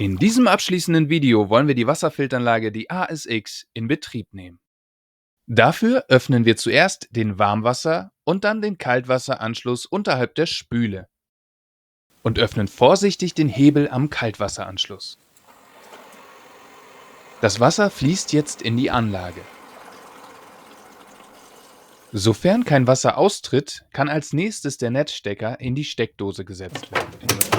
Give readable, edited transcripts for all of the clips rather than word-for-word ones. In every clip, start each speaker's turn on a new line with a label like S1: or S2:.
S1: In diesem abschließenden Video wollen wir die Wasserfilteranlage, die ASX, in Betrieb nehmen. Dafür öffnen wir zuerst den Warmwasser- und dann den Kaltwasseranschluss unterhalb der Spüle und öffnen vorsichtig den Hebel am Kaltwasseranschluss. Das Wasser fließt jetzt in die Anlage. Sofern kein Wasser austritt, kann als nächstes der Netzstecker in die Steckdose gesetzt werden.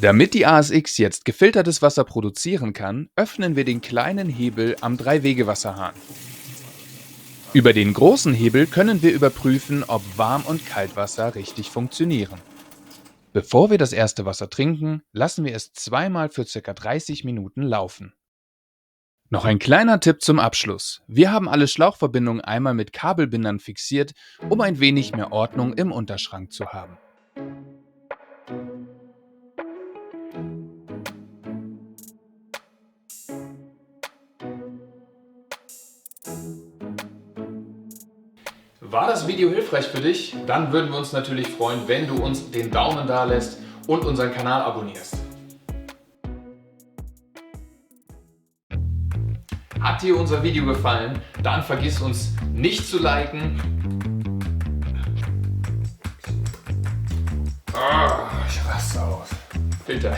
S1: Damit die ASX jetzt gefiltertes Wasser produzieren kann, öffnen wir den kleinen Hebel am 3-Wege-Wasserhahn. Über den großen Hebel können wir überprüfen, ob Warm- und Kaltwasser richtig funktionieren. Bevor wir das erste Wasser trinken, lassen wir es zweimal für ca. 30 Minuten laufen. Noch ein kleiner Tipp zum Abschluss. Wir haben alle Schlauchverbindungen einmal mit Kabelbindern fixiert, um ein wenig mehr Ordnung im Unterschrank zu haben. War das Video hilfreich für dich? Dann würden wir uns natürlich freuen, wenn du uns den Daumen da lässt und unseren Kanal abonnierst. Hat dir unser Video gefallen? Dann vergiss uns nicht zu liken. Ich raste aus. Filter.